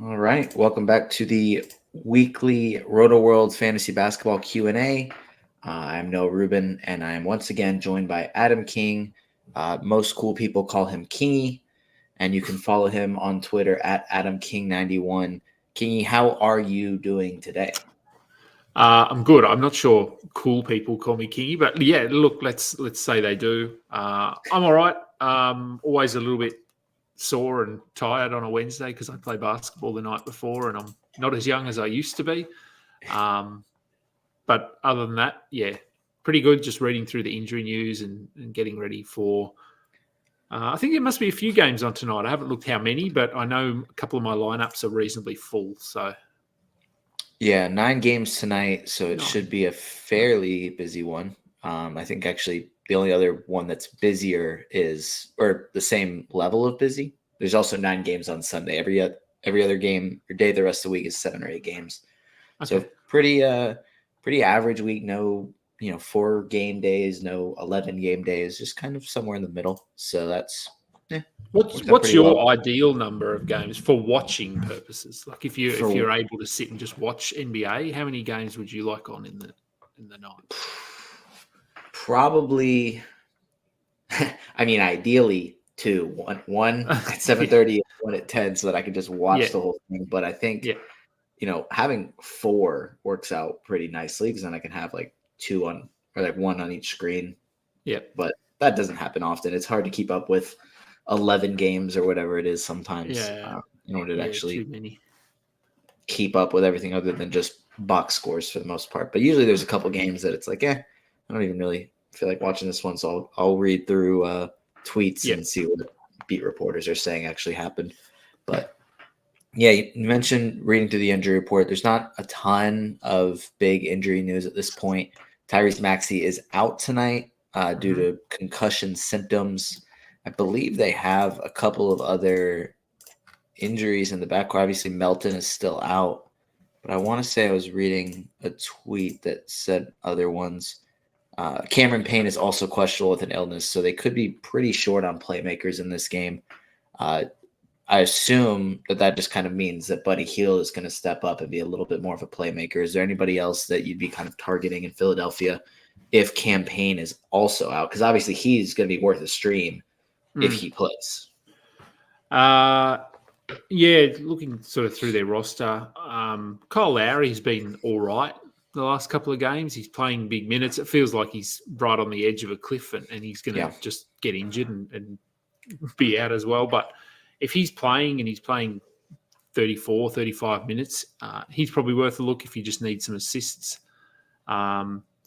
All right, welcome back to the weekly Rotoworld Fantasy Basketball Q&A. I'm Noah Rubin, and I'm once again joined by Adam King. Most cool people call him Kingy, and you can follow him on Twitter at AdamKing91. Kingy, how are you doing today? I'm good. I'm not sure cool people call me Kingy, but yeah, look, let's say they do. I'm all right. Always a little bit sore and tired on a Wednesday because I play basketball the night before, and I'm not as young as I used to be. But other than that, yeah, pretty good. Just reading through the injury news and getting ready for. I think there must be a few games on tonight. I haven't looked how many, but I know a couple of my lineups are reasonably full. So. Yeah, 9 games tonight, so it should be a fairly busy one. I think actually the only other one that's busier or the same level of busy. There's also 9 games on Sunday. Every other game or day the rest of the week is 7 or 8 games. Okay. So pretty average week. No, 4 game days, no 11 game days, just kind of somewhere in the middle. So that's What's your ideal number of games for watching purposes? Like if you're able to sit and just watch NBA, how many games would you like on in the night? Probably. I mean, ideally 2. One at 7:30, one at 10, so that I can just watch the whole thing. But I think having 4 works out pretty nicely because then I can have like 2 on or like 1 on each screen. Yeah, but that doesn't happen often. It's hard to keep up with 11 games or whatever it is sometimes in order to actually keep up with everything other than just box scores for the most part. But usually there's a couple games that it's like, I don't even really feel like watching this one, so I'll read through tweets and see what beat reporters are saying actually happened. But yeah, you mentioned reading through the injury report. There's not a ton of big injury news at this point. Tyrese Maxey is out tonight due to concussion symptoms. I believe they have a couple of other injuries in the backcourt. Obviously, Middleton is still out, but I want to say I was reading a tweet that said other ones. Cameron Payne is also questionable with an illness, so they could be pretty short on playmakers in this game. I assume that just kind of means that Buddy Hield is going to step up and be a little bit more of a playmaker. Is there anybody else that you'd be kind of targeting in Philadelphia if Cam Payne is also out? Because obviously he's going to be worth a stream if he plays. Looking sort of through their roster, Kyle Lowry's been all right the last couple of games. He's playing big minutes. It feels like he's right on the edge of a cliff and he's going to just get injured and be out as well. But if he's playing and he's playing 34, 35 minutes, he's probably worth a look if you just need some assists,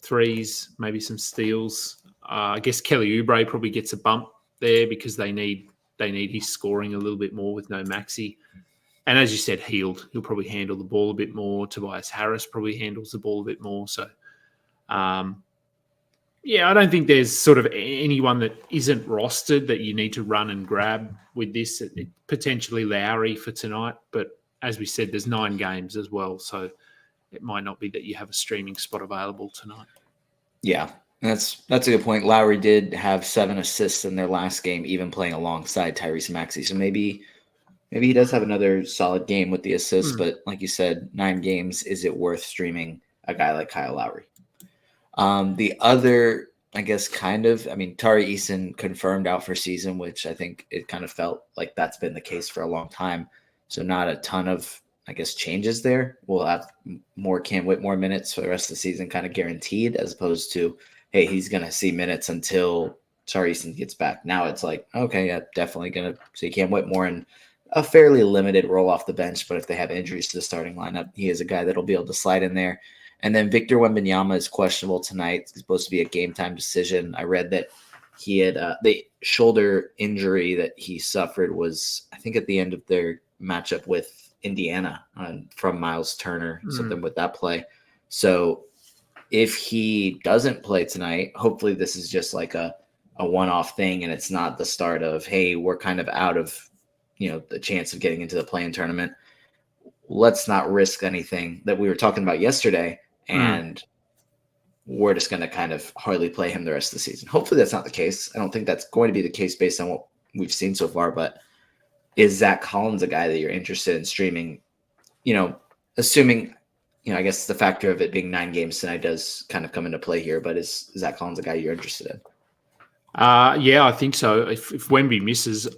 threes, maybe some steals. I guess Kelly Oubre probably gets a bump there because they need his scoring a little bit more with no Maxey. And as you said, he'll probably handle the ball a bit more. Tobias Harris probably handles the ball a bit more. So, I don't think there's sort of anyone that isn't rostered that you need to run and grab with this. Potentially Lowry for tonight. But as we said, there's 9 games as well. So it might not be that you have a streaming spot available tonight. Yeah. That's a good point. Lowry did have 7 assists in their last game, even playing alongside Tyrese Maxey. So maybe he does have another solid game with the assists. But like you said, 9 games. Is it worth streaming a guy like Kyle Lowry? The other, I guess, Tari Eason confirmed out for season, which I think it kind of felt like that's been the case for a long time. So not a ton of, I guess, changes there. We'll have more Cam Whitmore minutes for the rest of the season kind of guaranteed, as opposed to, hey, he's going to see minutes until Tari Eason gets back. Now it's like, okay, yeah, definitely going to see Cam Whitmore in a fairly limited role off the bench. But if they have injuries to the starting lineup, he is a guy that'll be able to slide in there. And then Victor Wembanyama is questionable tonight. It's supposed to be a game-time decision. I read that he had the shoulder injury that he suffered was, I think, at the end of their matchup with Indiana from Miles Turner, something with that play. So if he doesn't play tonight, hopefully this is just like a one-off thing and it's not the start of, hey, we're kind of out of, the chance of getting into the play-in tournament. Let's not risk anything that we were talking about yesterday. And we're just going to kind of hardly play him the rest of the season. Hopefully that's not the case. I don't think that's going to be the case based on what we've seen so far. But is Zach Collins a guy that you're interested in streaming assuming, I guess the factor of it being 9 games tonight does kind of come into play here, but is Zach Collins a guy you're interested in? Yeah, I think so. If Wemby misses,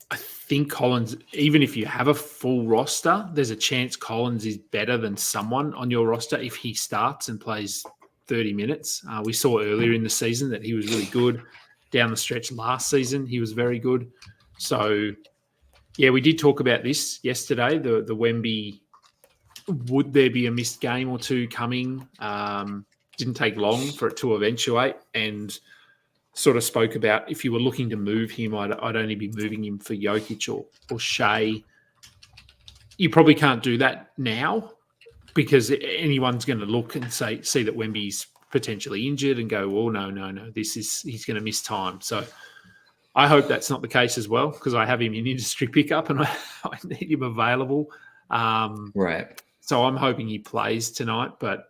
I think Collins, even if you have a full roster, there's a chance Collins is better than someone on your roster if he starts and plays 30 minutes. We saw earlier in the season that he was really good. Down the stretch last season, he was very good. So, yeah, we did talk about this yesterday, the Wemby. Would there be a missed game or two coming? Didn't take long for it to eventuate, and sort of spoke about if you were looking to move him, I'd only be moving him for Jokic or Shea. You probably can't do that now because anyone's going to look and see that Wemby's potentially injured and go, well, no, he's going to miss time. So I hope that's not the case as well because I have him in industry pickup and I need him available. Right. So I'm hoping he plays tonight, but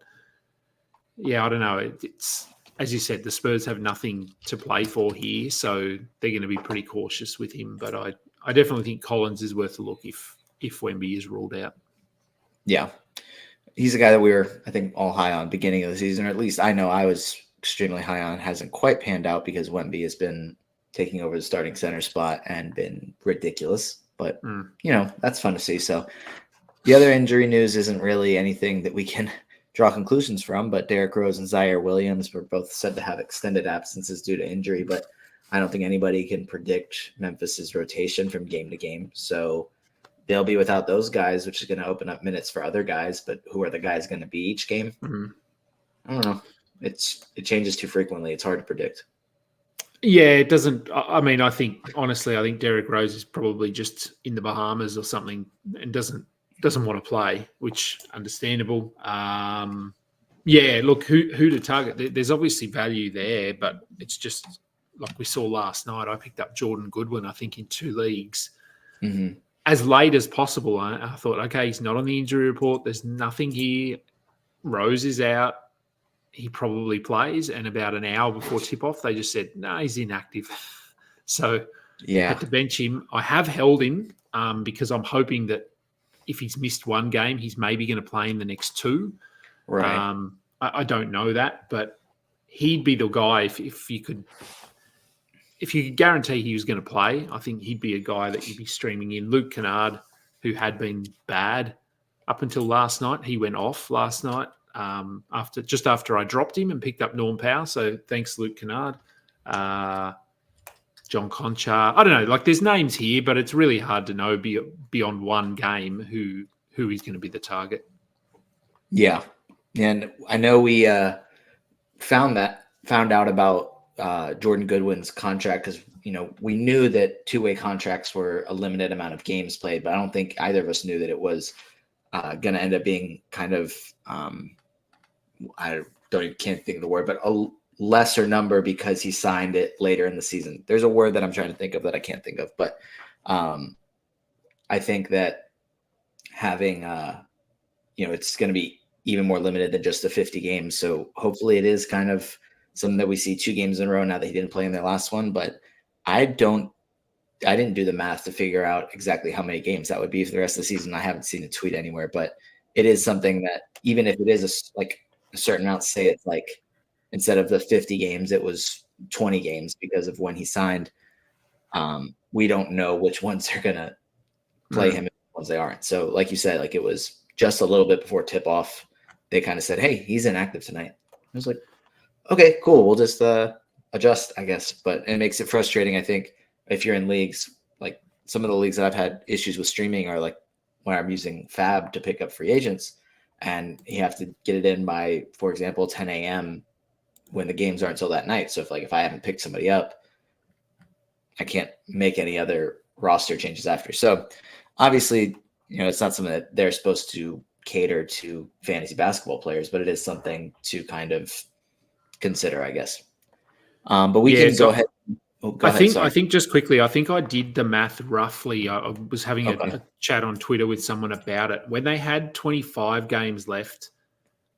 yeah, I don't know. It's as you said, the Spurs have nothing to play for here, so they're going to be pretty cautious with him. But I definitely think Collins is worth a look if Wemby is ruled out. Yeah. He's a guy that we were, I think, all high on beginning of the season, or at least I know I was extremely high on. Hasn't quite panned out because Wemby has been taking over the starting center spot and been ridiculous. But, that's fun to see. So the other injury news isn't really anything that we can draw conclusions from, but Derrick Rose and Zaire Williams were both said to have extended absences due to injury, but I don't think anybody can predict Memphis's rotation from game to game. So they'll be without those guys, which is going to open up minutes for other guys, but who are the guys going to be each game? Mm-hmm. I don't know. It changes too frequently. It's hard to predict. Yeah, it doesn't. I mean, I think Derrick Rose is probably just in the Bahamas or something and doesn't want to play, which understandable. Yeah, look, who to target? There's obviously value there, but it's just like we saw last night. I picked up Jordan Goodwin, I think, in 2 leagues. Mm-hmm. As late as possible, I thought, okay, he's not on the injury report. There's nothing here. Rose is out. He probably plays. And about an hour before tip-off, they just said, no, he's inactive. So I had to bench him. I have held him because I'm hoping that if he's missed 1 game, he's maybe going to play in the next 2. Right. I don't know that, but he'd be the guy if you could guarantee he was going to play. I think he'd be a guy that you'd be streaming in. Luke Kennard, who had been bad up until last night, he went off last night after I dropped him and picked up Norm Powell. So thanks, Luke Kennard. John Conchar. I don't know. Like there's names here, but it's really hard to know beyond 1 game who is going to be the target. Yeah. And I know we found out about Jordan Goodwin's contract because, we knew that 2-way contracts were a limited amount of games played, but I don't think either of us knew that it was going to end up being kind of, can't think of the word, but a lesser number because he signed it later in the season. There's a word that I'm trying to think of that I can't think of, but I think that having, it's going to be even more limited than just the 50 games. So hopefully it is kind of something that we see 2 games in a row now that he didn't play in their last one, but I didn't do the math to figure out exactly how many games that would be for the rest of the season. I haven't seen a tweet anywhere, but it is something that even if it is a certain amount, say it's like instead of the 50 games, it was 20 games because of when he signed. We don't know which ones are going to play him and which ones they aren't. So like you said, it was just a little bit before tip off. They kind of said, hey, he's inactive tonight. I was like, okay, cool. We'll just adjust, I guess. But it makes it frustrating, I think, if you're in leagues, like some of the leagues that I've had issues with streaming are like when I'm using Fab to pick up free agents and you have to get it in by, for example, 10 a.m. when the games aren't until that night. So if I haven't picked somebody up, I can't make any other roster changes after. So obviously, it's not something that they're supposed to cater to fantasy basketball players, but it is something to kind of consider, I guess. But we can go ahead. I think just quickly, I think I did the math roughly. I was having a chat on Twitter with someone about it. When they had 25 games left,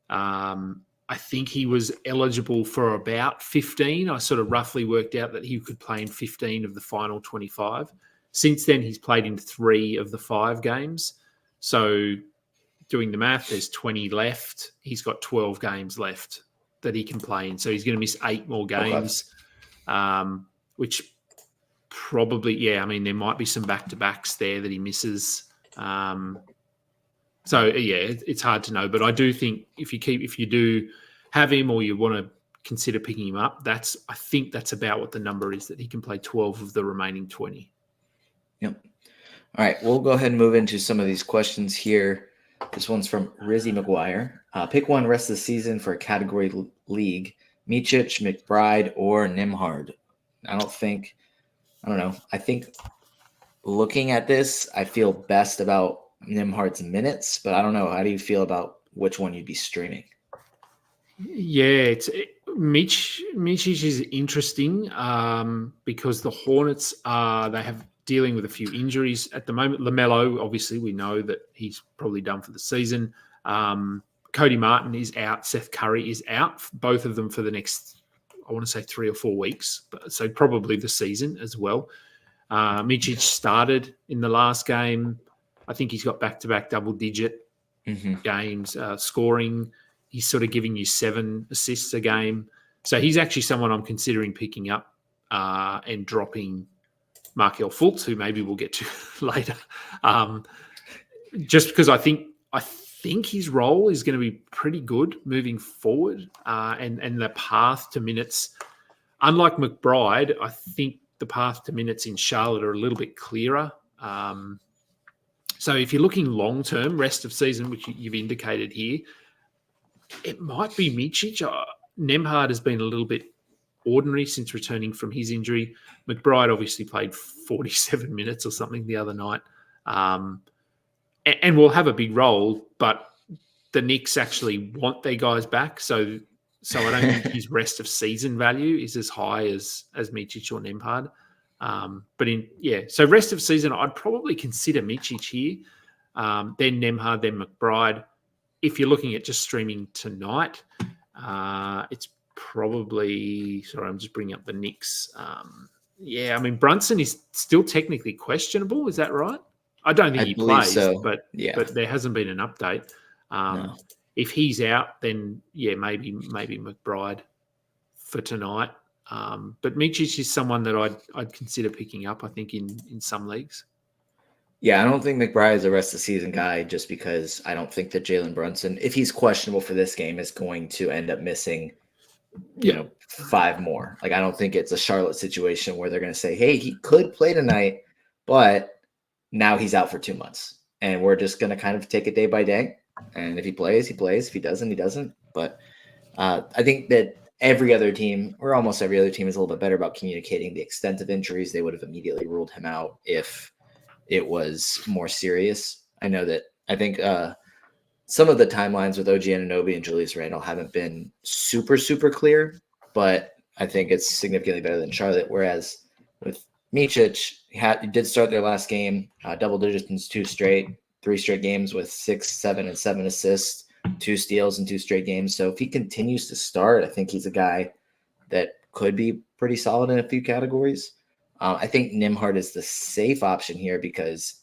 I think he was eligible for about 15. I sort of roughly worked out that he could play in 15 of the final 25. Since then, he's played in 3 of the 5 games. So doing the math, there's 20 left. He's got 12 games left that he can play in. So he's going to miss 8 more games, which probably, there might be some back-to-backs there that he misses. It's hard to know. But I do think if you do have him or you want to consider picking him up, I think that's about what the number is, that he can play 12 of the remaining 20. Yep. All right, we'll go ahead and move into some of these questions here. This one's from Rizzy McGuire. Pick one rest of the season for a category league: Micic, McBride, or Nembhard. I don't know. I think looking at this, I feel best about Nembhard's minutes, but I don't know. How do you feel about which one you'd be streaming? Yeah, Micic is interesting because the Hornets they have dealing with a few injuries at the moment. LaMelo, obviously, we know that he's probably done for the season. Cody Martin is out. Seth Curry is out. Both of them for the next, I want to say 3 or 4 weeks. So probably the season as well. Micic started in the last game. I think he's got back-to-back double-digit games scoring. He's sort of giving you 7 assists a game. So he's actually someone I'm considering picking up and dropping Markelle Fultz, who maybe we'll get to later. Just because I think his role is going to be pretty good moving forward, and the path to minutes, unlike McBride, I think the path to minutes in Charlotte are a little bit clearer. So if you're looking long-term, rest of season, which you've indicated here, it might be Micic. Nembhard has been a little bit ordinary since returning from his injury. McBride obviously played 47 minutes or something the other night, and will have a big role, but the Knicks actually want their guys back. So I don't think his rest of season value is as high as Micic or Nembhard. So rest of season, I'd probably consider Micic here, then Nembhard, then McBride. If you're looking at just streaming tonight, it's probably, sorry, I'm just bringing up the Knicks. Brunson is still technically questionable. Is that right? I don't think he plays, so. but there hasn't been an update. No. If he's out, then maybe McBride for tonight. But Micic is someone that I'd consider picking up, I think, in some leagues. Yeah, I don't think McBride is a rest of season guy just because I don't think that Jalen Brunson, if he's questionable for this game, is going to end up missing, 5 more. Like, I don't think it's a Charlotte situation where they're going to say, hey, he could play tonight, but now he's out for 2 months. And we're just going to kind of take it day by day. And if he plays, he plays. If he doesn't, he doesn't. But I think that every other team, or almost every other team, is a little bit better about communicating the extent of injuries. They would have immediately ruled him out if it was more serious. I think some of the timelines with OG Anunoby and Julius Randle haven't been super, super clear, but I think it's significantly better than Charlotte. Whereas with Micic, he did start their last game, double digits in 2 straight, 3 straight games with 6, 7, and 7 assists, 2 steals in 2 straight games. So if he continues to start, I think he's a guy that could be pretty solid in a few categories. I think Nembhard is the safe option here because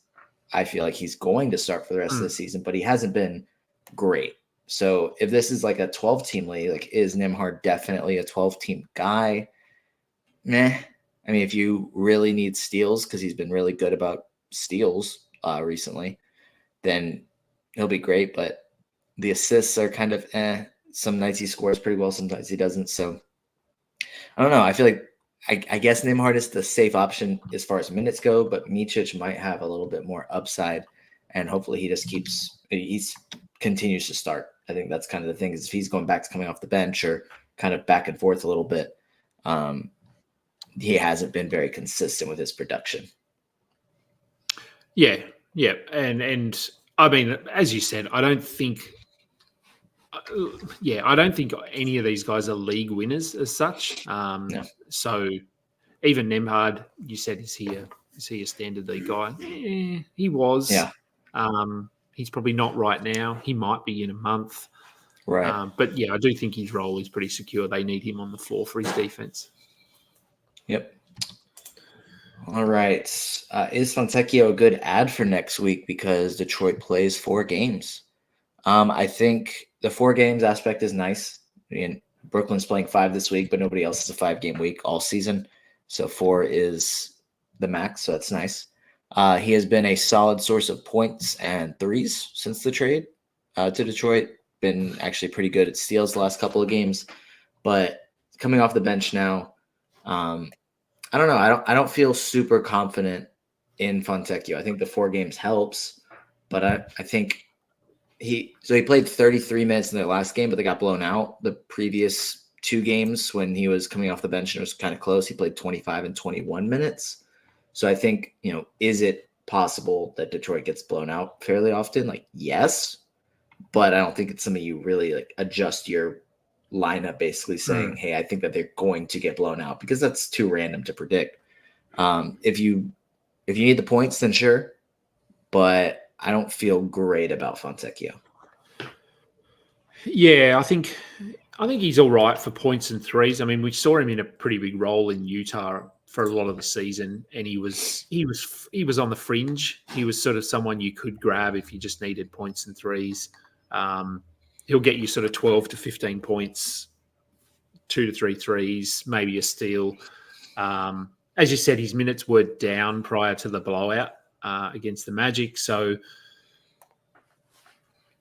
I feel like he's going to start for the rest of the season, but he hasn't been great. So if this is like a 12-team league, like, is Nembhard definitely a 12-team guy? Meh. I mean, if you really need steals, because he's been really good about steals recently, then he'll be great. But the assists are kind of Some nights he scores pretty well, sometimes he doesn't. So I don't know. I feel like I guess Nembhard is the safe option as far as minutes go, but Micic might have a little bit more upside, and hopefully he just continues to start. I think that's kind of the thing, is if he's going back to coming off the bench or kind of back and forth a little bit, he hasn't been very consistent with his production. Yeah. And I mean, as you said, I don't think any of these guys are league winners as such. No. So even Nembhard, you said, is he a standard league guy? He was. Yeah. He's probably not right now. He might be in a month. Right. But yeah, I do think his role is pretty secure. They need him on the floor for his defense. Yep. All right. Is Fontecchio a good ad for next week because Detroit plays 4 games? I think the 4 games aspect is nice. Brooklyn's playing 5 this week, but nobody else has a 5-game week all season. So 4 is the max, so that's nice. He has been a solid source of points and threes since the trade to Detroit. Been actually pretty good at steals the last couple of games, but coming off the bench now, I don't know. I don't feel super confident in Fontecchio. I think the 4 games helps, but I think he played 33 minutes in their last game, but they got blown out. The previous 2 games when he was coming off the bench and it was kind of close, he played 25 and 21 minutes. So I think, is it possible that Detroit gets blown out fairly often? Like, yes, but I don't think it's something you really like adjust your lineup basically saying, hey, I think that they're going to get blown out, because that's too random to predict. If you need the points, then sure, but I don't feel great about Fontecchio. Yeah, I think he's all right for points and threes. I mean, we saw him in a pretty big role in Utah for a lot of the season, and he was on the fringe. He was sort of someone you could grab if you just needed points and threes. He'll get you sort of 12 to 15 points, 2 to 3 threes, maybe a steal. As you said, his minutes were down prior to the blowout against the Magic. So,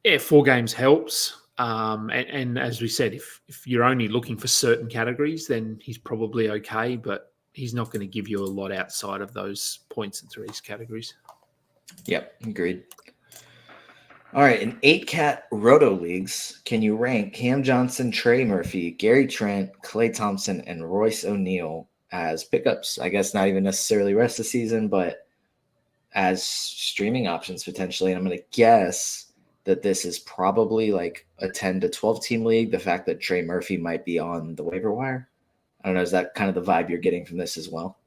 yeah, 4 games helps. And as we said, if you're only looking for certain categories, then he's probably okay, but he's not going to give you a lot outside of those points and threes categories. Yep, agreed. All right, in 8-cat roto leagues, can you rank Cam Johnson, Trey Murphy, Gary Trent, Klay Thompson, and Royce O'Neal as pickups? I guess not even necessarily rest of the season, but as streaming options potentially. And I'm going to guess that this is probably like a 10 to 12 team league. The fact that Trey Murphy might be on the waiver wire. I don't know. Is that kind of the vibe you're getting from this as well?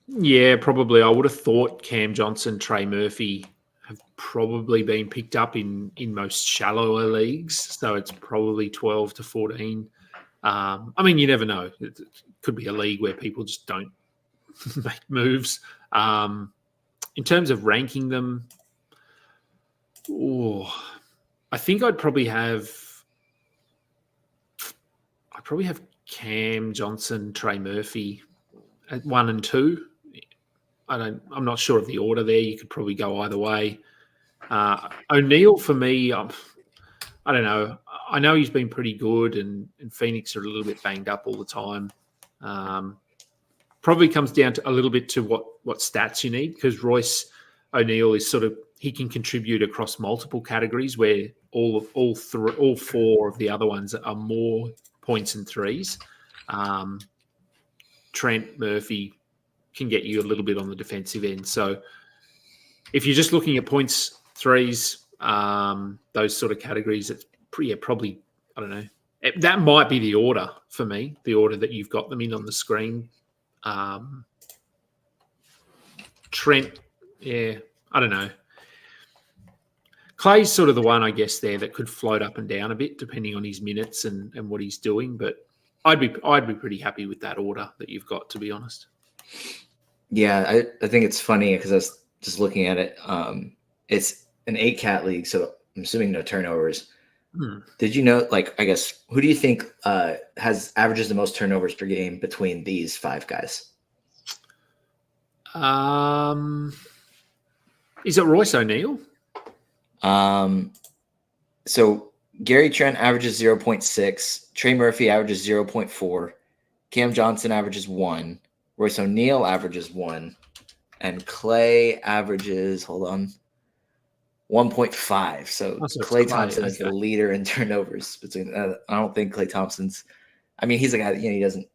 Yeah, probably. I would have thought Cam Johnson, Trey Murphy have probably been picked up in most shallower leagues. So it's probably 12 to 14. I mean, you never know. It could be a league where people just don't make moves. In terms of ranking them, I think I'd probably have Cam Johnson, Trey Murphy at 1 and 2. I'm not sure of the order there. You could probably go either way. O'Neal for me, I don't know. I know he's been pretty good, and Phoenix are a little bit banged up all the time. Probably comes down to a little bit to what stats you need, because Royce O'Neal is sort of, he can contribute across multiple categories where all 4 of the other ones are more points and threes. Trent Murphy can get you a little bit on the defensive end. So if you're just looking at points, threes, those sort of categories, it's probably, I don't know. That might be the order for me, the order that you've got them in on the screen. Trent, yeah, I don't know. Clay's sort of the one, I guess, there that could float up and down a bit depending on his minutes and what he's doing. But I'd be pretty happy with that order that you've got, to be honest. Yeah, I think it's funny because I was just looking at it. It's an 8-cat league, so I'm assuming no turnovers. Did you know, like, I guess, who do you think has averages the most turnovers per game between these 5 guys? Is it Royce O'Neal? So Gary Trent averages 0.6, Trey Murphy averages 0.4, Cam Johnson averages 1, Royce O'Neal averages 1, and Klay averages, 1.5. So Klay Thompson is the leader in turnovers between. I don't think Klay Thompson's. I mean, he's a guy that he doesn't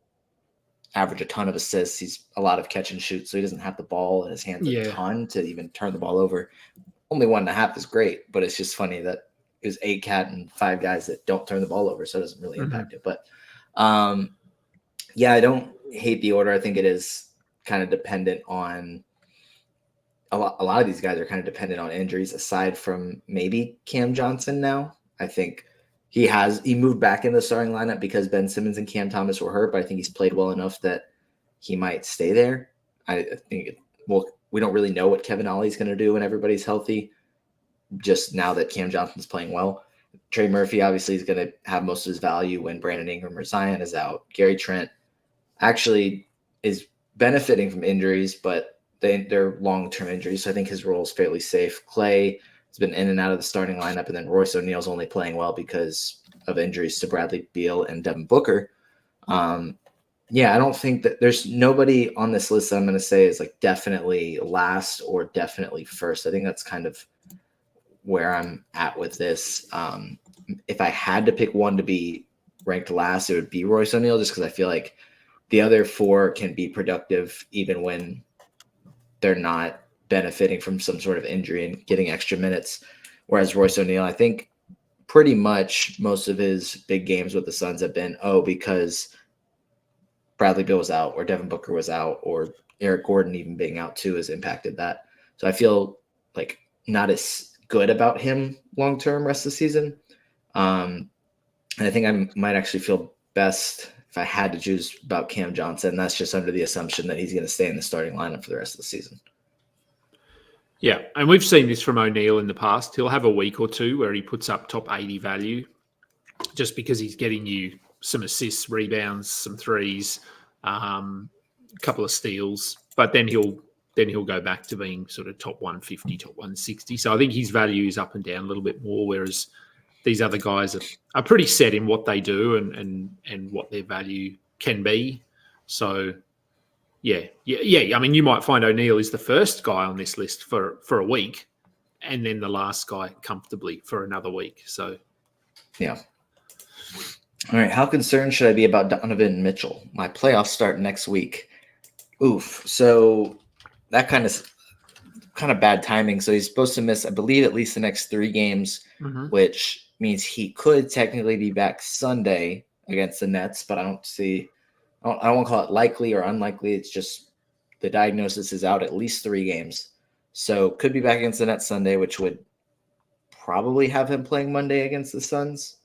average a ton of assists. He's a lot of catch and shoot, so he doesn't have the ball in his hands a ton to even turn the ball over. Only 1.5 is great, but it's just funny that it was 8-cat and 5 guys that don't turn the ball over, so it doesn't really impact it. But yeah, I don't hate the order. I think it is kind of dependent on a lot of these guys are kind of dependent on injuries, aside from maybe Cam Johnson now. I think he moved back in the starting lineup because Ben Simmons and Cam Thomas were hurt, but I think he's played well enough that he might stay there. I think we don't really know what Kevin Ollie's going to do when everybody's healthy, just now that Cam Johnson's playing well. Trey Murphy obviously is going to have most of his value when Brandon Ingram or Zion is out. Gary Trent actually is benefiting from injuries, but they're long-term injuries, so I think his role is fairly safe. Clay has been in and out of the starting lineup, and then Royce O'Neal's only playing well because of injuries to Bradley Beal and Devin Booker. I don't think that there's nobody on this list that I'm going to say is like definitely last or definitely first. I think that's kind of where I'm at with this. If I had to pick one to be ranked last, it would be Royce O'Neal, just because I feel like the other four can be productive even when they're not benefiting from some sort of injury and getting extra minutes. Whereas Royce O'Neal, I think pretty much most of his big games with the Suns have been, because Bradley Beal was out or Devin Booker was out or Eric Gordon even being out too has impacted that. So I feel like not as good about him long-term rest of the season. And I think I might actually feel best if I had to choose about Cam Johnson. That's just under the assumption that he's going to stay in the starting lineup for the rest of the season. Yeah, and we've seen this from O'Neal in the past. He'll have a week or two where he puts up top 80 value just because he's getting you some assists, rebounds, some threes, a couple of steals, but then he'll go back to being sort of top 150, top 160. So I think his value is up and down a little bit more, whereas these other guys are pretty set in what they do and what their value can be. So yeah. I mean, you might find O'Neal is the first guy on this list for a week, and then the last guy comfortably for another week. So yeah. All right. How concerned should I be about Donovan Mitchell? My playoffs start next week. Oof. So that kind of bad timing. So he's supposed to miss, I believe, at least the next 3 games, which means he could technically be back Sunday against the Nets, but I don't want to call it likely or unlikely. It's just the diagnosis is out at least 3 games. So could be back against the Nets Sunday, which would probably have him playing Monday against the Suns,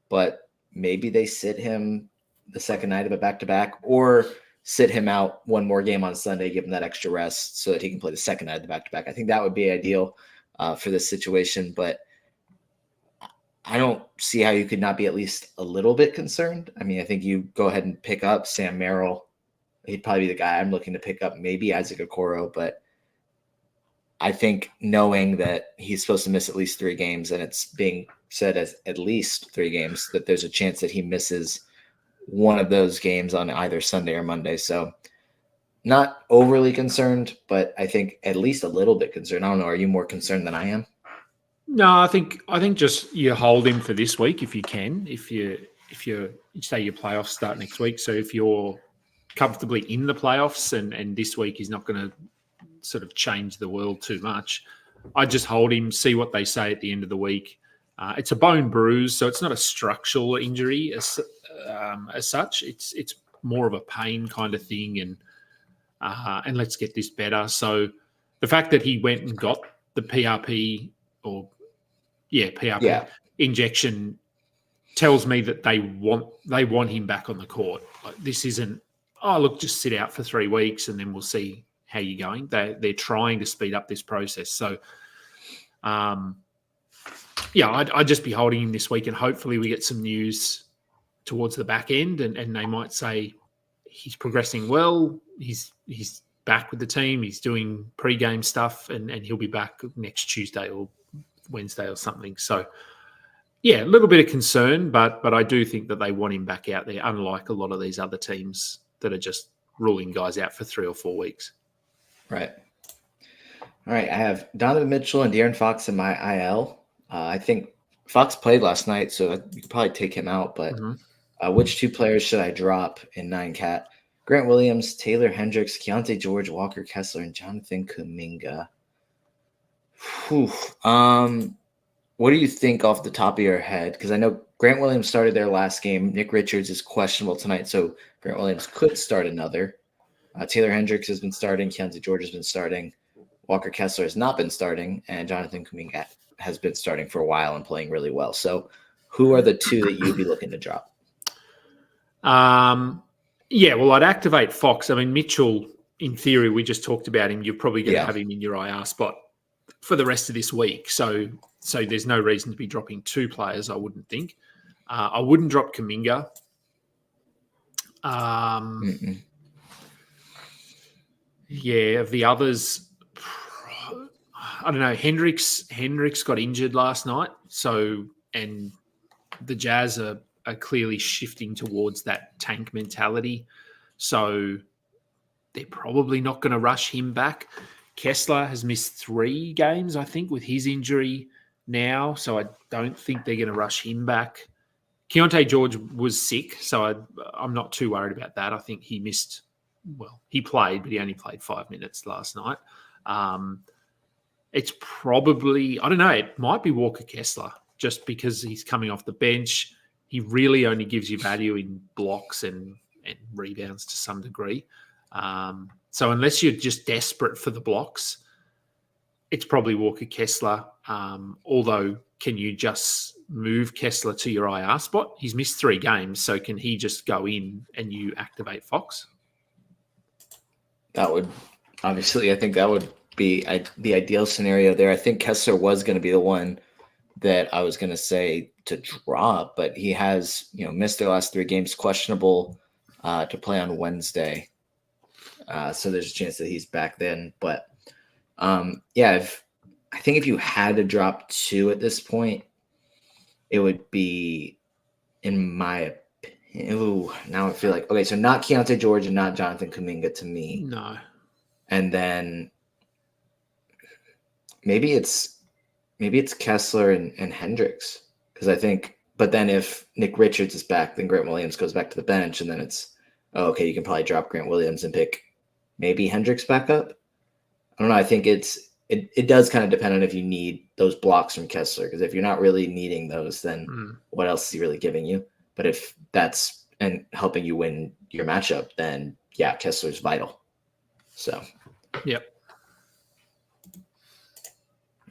but maybe they sit him the second night of a back-to-back or sit him out one more game on Sunday, give him that extra rest so that he can play the second night of the back-to-back. I think that would be ideal for this situation, but I don't see how you could not be at least a little bit concerned. I mean, I think you go ahead and pick up Sam Merrill. He'd probably be the guy I'm looking to pick up, maybe Isaac Okoro, but I think knowing that he's supposed to miss at least 3 games and it's being said as at least 3 games, that there's a chance that he misses one of those games on either Sunday or Monday. So not overly concerned, but I think at least a little bit concerned. I don't know. Are you more concerned than I am? No, I think just you hold him for this week if you can. If you say your playoffs start next week, so if you're comfortably in the playoffs and this week is not going to sort of change the world too much, I just hold him, see what they say at the end of the week. It's a bone bruise, so it's not a structural injury as such. It's more of a pain kind of thing, and let's get this better. So the fact that he went and got the PRP injection tells me that they want him back on the court. Like, this isn't, just sit out for 3 weeks and then we'll see how you're going. They're trying to speed up this process. So, I'd just be holding him this week, and hopefully we get some news towards the back end, and they might say he's progressing well. He's back with the team. He's doing pre-game stuff, and he'll be back next Tuesday or Wednesday or something. So, a little bit of concern, but I do think that they want him back out there, unlike a lot of these other teams that are just ruling guys out for 3 or 4 weeks. Right. All right. I have Donovan Mitchell and De'Aaron Fox in my IL. I think Fox played last night, so you could probably take him out. But which 2 players should I drop in 9-cat? Grant Williams, Taylor Hendricks, Keontae George, Walker Kessler, and Jonathan Kuminga. What do you think off the top of your head? Because I know Grant Williams started their last game. Nick Richards is questionable tonight, so Grant Williams could start another. Taylor Hendricks has been starting. Keontae George has been starting. Walker Kessler has not been starting, and Jonathan Kuminga has been starting for a while and playing really well. So who are the 2 that you'd be looking to drop? I'd activate Fox. I mean, Mitchell, in theory, we just talked about him. You're probably going to have him in your IR spot for the rest of this week. So So there's no reason to be dropping 2 players, I wouldn't think. I wouldn't drop Kuminga. Yeah, of the others, I don't know. Hendricks got injured last night, and the Jazz are clearly shifting towards that tank mentality. So they're probably not going to rush him back. Kessler has missed 3 games, I think, with his injury now. So I don't think they're going to rush him back. Keontae George was sick, so I'm not too worried about that. I think he missed, he played, but he only played 5 minutes last night. It's probably, I don't know, it might be Walker Kessler just because he's coming off the bench. He really only gives you value in blocks and rebounds to some degree. So unless you're just desperate for the blocks, it's probably Walker Kessler. Although, can you just move Kessler to your IR spot? He's missed 3 games, so can he just go in and you activate Fox? That would, obviously, I think that would be the ideal scenario there. I think Kessler was going to be the one that I was going to say to drop, but he has, missed their last 3 games, questionable to play on Wednesday. So there's a chance that he's back then. But I think if you had to drop 2 at this point, it would be, in my opinion, now I feel like, okay, so not Keontae George and not Jonathan Kuminga to me. No. And then maybe it's Kessler and Hendricks, because I think, but then if Nick Richards is back, then Grant Williams goes back to the bench, and then it's, okay, you can probably drop Grant Williams and pick maybe Hendricks back up. I don't know. I think it does kind of depend on if you need those blocks from Kessler, because if you're not really needing those, then what else is he really giving you? But if that's and helping you win your matchup, then yeah, Kessler's vital. So, yep. All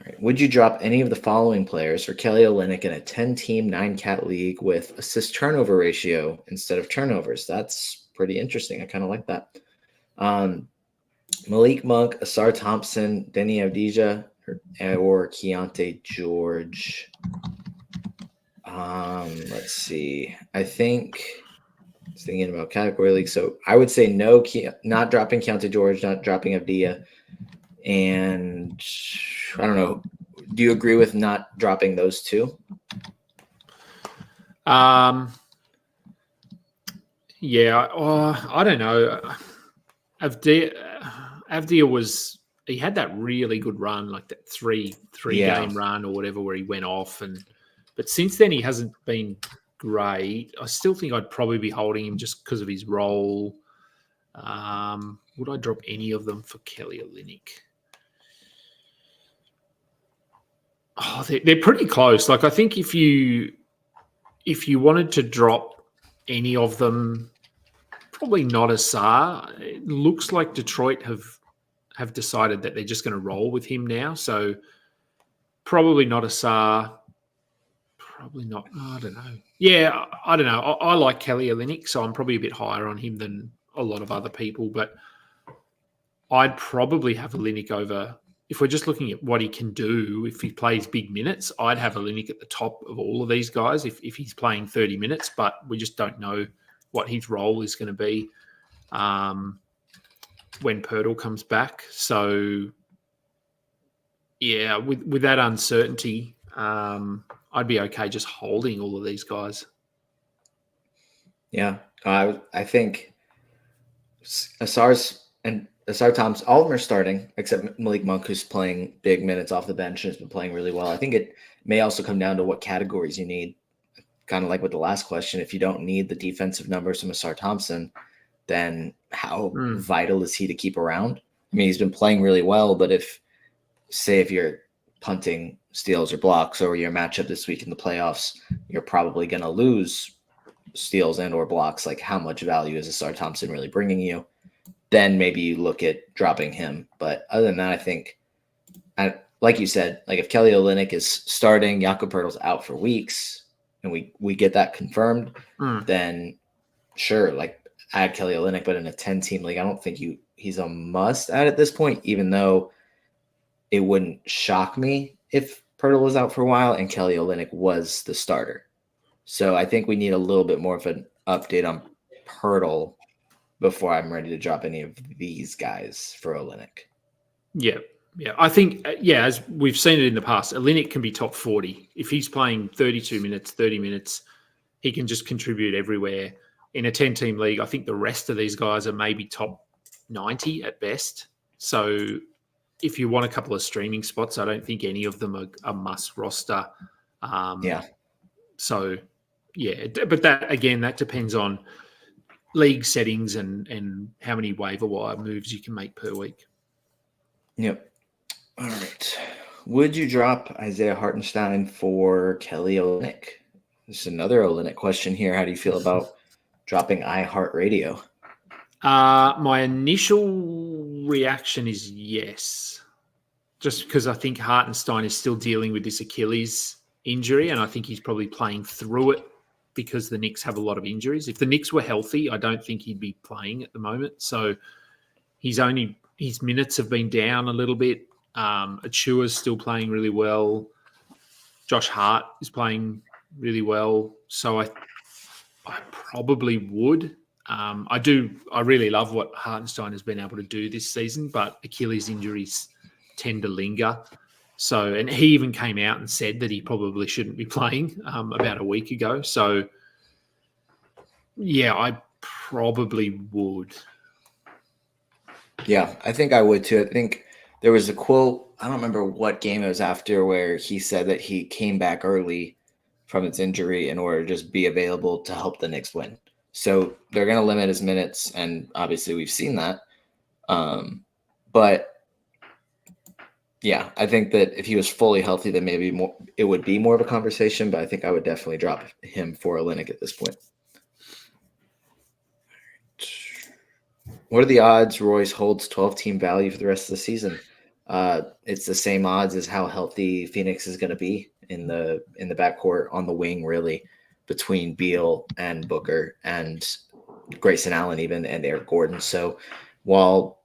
right. Would you drop any of the following players for Kelly Olynyk in a 10-team 9-cat league with assist turnover ratio instead of turnovers? That's pretty interesting. I kind of like that. Malik Monk, Ausar Thompson, Denny Avdija, or Keontae George. Let's see. I think I was thinking about category league. So I would say no, not dropping Keontae George, not dropping Avdija. And I don't know. Do you agree with not dropping those 2? Yeah. I don't know. Avdija he had that really good run, like that three game run or whatever, where he went off, but since then he hasn't been great. I still think I'd probably be holding him just because of his role. Would I drop any of them for Kelly Olynyk? Oh, they're pretty close. Like, I think if you wanted to drop any of them, probably not Ausar. It looks like Detroit have decided that they're just going to roll with him now. So probably not Ausar. Probably not. I don't know. Yeah, I don't know. I like Kelly Olynyk, so I'm probably a bit higher on him than a lot of other people. But I'd probably have Olynyk over. If we're just looking at what he can do, if he plays big minutes, I'd have Olynyk at the top of all of these guys if he's playing 30 minutes, but we just don't know what his role is going to be when Pirtle comes back. So, yeah, with that uncertainty, I'd be okay just holding all of these guys. Yeah, I think Ausar Thompson, all of them are starting, except Malik Monk, who's playing big minutes off the bench and has been playing really well. I think it may also come down to what categories you need. Kind of like with the last question, if you don't need the defensive numbers from Ausar Thompson, then how vital is he to keep around? I mean, he's been playing really well, but if you're punting steals or blocks or your matchup this week in the playoffs, you're probably going to lose steals and or blocks. Like, how much value is Ausar Thompson really bringing you? Then maybe you look at dropping him. But other than that, I think, like you said, like if Kelly Olynyk is starting, Jakob Poeltl's out for weeks, and we get that confirmed, then sure, like add Kelly Olynyk. But in a 10-team league, I don't think he's a must add at this point, even though it wouldn't shock me if Pirtle was out for a while, and Kelly Olynyk was the starter. So I think we need a little bit more of an update on Pirtle before I'm ready to drop any of these guys for Olynyk. Yeah. Yeah, I think, as we've seen it in the past, Olynyk can be top 40. If he's playing 32 minutes, 30 minutes, he can just contribute everywhere. In a 10-team league, I think the rest of these guys are maybe top 90 at best. So if you want a couple of streaming spots, I don't think any of them are must roster. So, but that depends on league settings and how many waiver wire moves you can make per week. Yep. All right. Would you drop Isaiah Hartenstein for Kelly Olynyk? There's another Olynyk question here. How do you feel about dropping iHeartRadio? My initial reaction is yes, just because I think Hartenstein is still dealing with this Achilles injury, and I think he's probably playing through it because the Knicks have a lot of injuries. If the Knicks were healthy, I don't think he'd be playing at the moment. So his minutes have been down a little bit. Achua's still playing really well. Josh Hart is playing really well. So I probably would. I really love what Hartenstein has been able to do this season, but Achilles injuries tend to linger. So, and he even came out and said that he probably shouldn't be playing about a week ago. So, yeah, I probably would. Yeah, I think I would too. I think there was a quote, I don't remember what game it was after, where he said that he came back early from his injury in order to just be available to help the Knicks win. So they're going to limit his minutes, and obviously we've seen that. But yeah, I think that if he was fully healthy, then maybe it would be more of a conversation, but I think I would definitely drop him for Olynyk at this point. What are the odds Royce holds 12-team value for the rest of the season? It's the same odds as how healthy Phoenix is going to be in the backcourt, on the wing, really, between Beal and Booker and Grayson Allen even, and Eric Gordon. So while,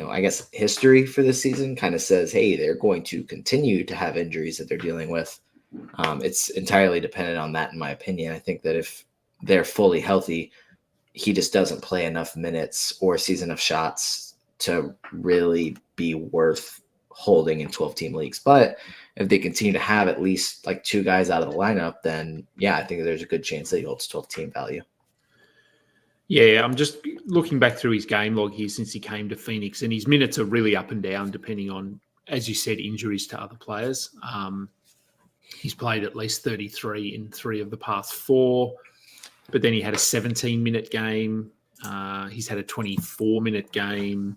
I guess history for this season kind of says, hey, they're going to continue to have injuries that they're dealing with, it's entirely dependent on that, in my opinion. I think that if they're fully healthy, he just doesn't play enough minutes or sees enough shots to really be worth holding in 12-team leagues. But if they continue to have at least like two guys out of the lineup, then yeah, I think there's a good chance that he holds 12-team value. Yeah, I'm just looking back through his game log here since he came to Phoenix, and his minutes are really up and down depending on, as you said, injuries to other players. He's played at least 33 in 3 of the past 4. But then he had a 17-minute game. He's had a 24-minute game.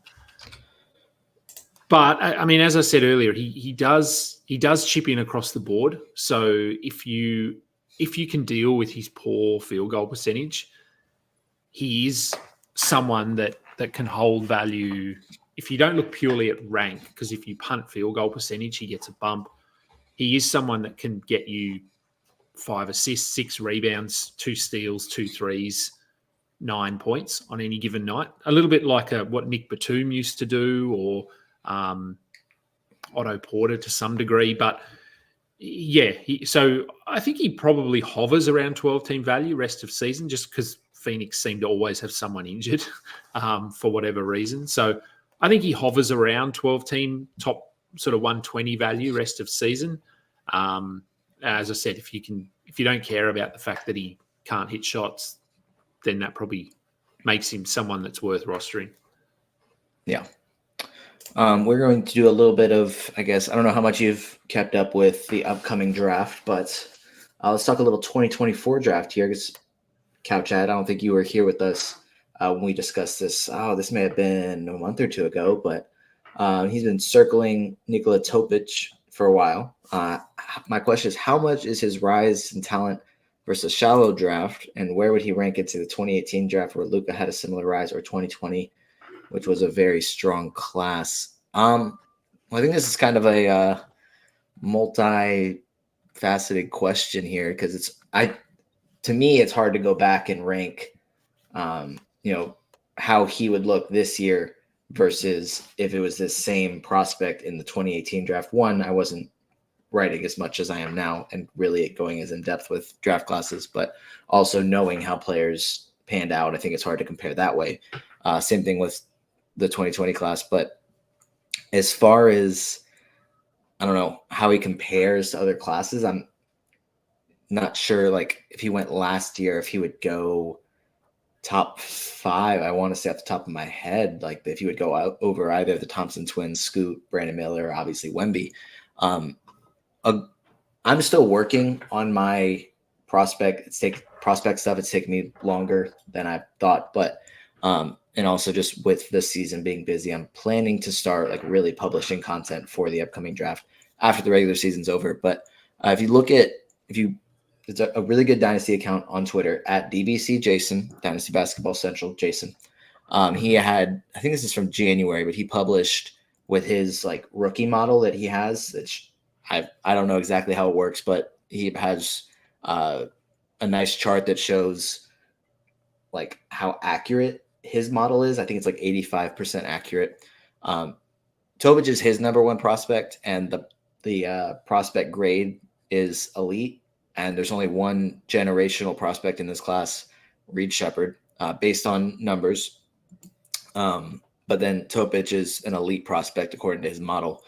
But I mean, as I said earlier, he does chip in across the board. So if you can deal with his poor field goal percentage, he is someone that can hold value. If you don't look purely at rank, because if you punt field goal percentage, he gets a bump. He is someone that can get you 5 assists, 6 rebounds, 2 steals, 2 threes, 9 points on any given night. A little bit like what Nick Batum used to do, or Otto Porter to some degree. But yeah, so I think he probably hovers around 12-team value rest of season, just because Phoenix seem to always have someone injured for whatever reason. So I think he hovers around 12-team top sort of 120 value rest of season. As I said, if you don't care about the fact that he can't hit shots, then that probably makes him someone that's worth rostering. Yeah. We're going to do a little bit of, I guess, I don't know how much you've kept up with the upcoming draft, but let's talk a little 2024 draft here. I guess, Couch Ad, I don't think you were here with us when we discussed this. Oh, this may have been a month or two ago, but he's been circling Nikola Topic for a while. My question is, how much is his rise in talent versus shallow draft, and where would he rank into the 2018 draft where Luka had a similar rise, or 2020, which was a very strong class? Well, I think this is kind of a multi-faceted question here, because to me, it's hard to go back and rank, how he would look this year versus if it was this same prospect in the 2018 draft. One, I wasn't writing as much as I am now and really going as in depth with draft classes, but also knowing how players panned out. I think it's hard to compare that way. Same thing with the 2020 class. But as far as, I don't know how he compares to other classes, I'm not sure, like, if he went last year, if he would go top 5. I want to say off the top of my head, like if he would go out over either the Thompson twins, Scoot, Brandon Miller, obviously Wemby. I'm still working on my prospect stuff. It's taken me longer than I thought, but and also just with this season being busy, I'm planning to start like really publishing content for the upcoming draft after the regular season's over. But it's a really good Dynasty account on Twitter at DBC Jason, Dynasty Basketball Central Jason. He had, I think this is from January, but he published with his like rookie model that he has, which I don't know exactly how it works, but he has a nice chart that shows like how accurate his model is. I think it's like 85% accurate. Tobic is his number one prospect, and the prospect grade is elite. And there's only one generational prospect in this class, Reed Shepard, based on numbers. But then Topic is an elite prospect according to his model,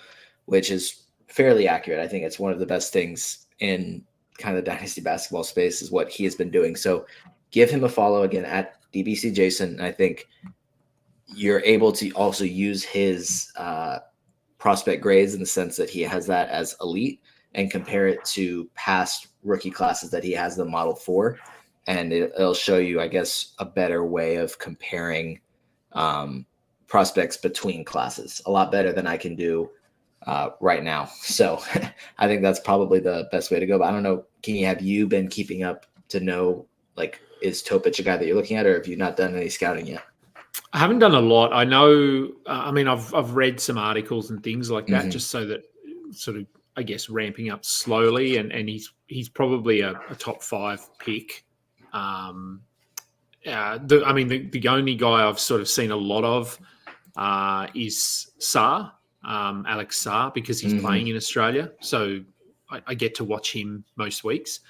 which is fairly accurate. I think it's one of the best things in kind of the Dynasty basketball space is what he has been doing. So give him a follow again at DBC Jason. I think you're able to also use his prospect grades in the sense that he has that as elite and compare it to past rookie classes that he has the model for. And it'll show you, I guess, a better way of comparing prospects between classes, a lot better than I can do right now. So I think that's probably the best way to go. But I don't know, Kenny, have you been keeping up to know, like, is Topic a guy that you're looking at, or have you not done any scouting yet? I haven't done a lot. I know, I've read some articles and things like that, just so that sort of, I guess, ramping up slowly, and he's probably a top 5 pick. The only guy I've sort of seen a lot of is Sarr, Alex Sarr, because he's playing in Australia, so I get to watch him most weeks.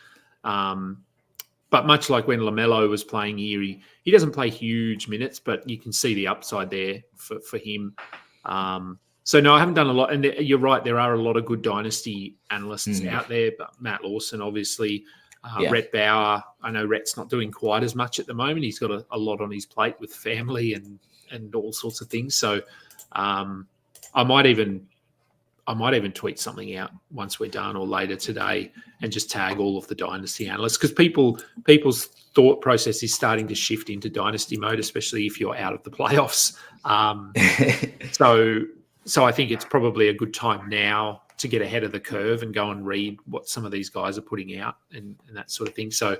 But much like when LaMelo was playing here, he doesn't play huge minutes, but you can see the upside there for him. So, no, I haven't done a lot. And you're right, there are a lot of good Dynasty analysts out there. But Matt Lawson, obviously, Rhett Bauer. I know Rhett's not doing quite as much at the moment. He's got a lot on his plate with family and all sorts of things. So I might even tweet something out once we're done or later today and just tag all of the Dynasty analysts, because people's thought process is starting to shift into Dynasty mode, especially if you're out of the playoffs. So I think it's probably a good time now to get ahead of the curve and go and read what some of these guys are putting out and that sort of thing. So,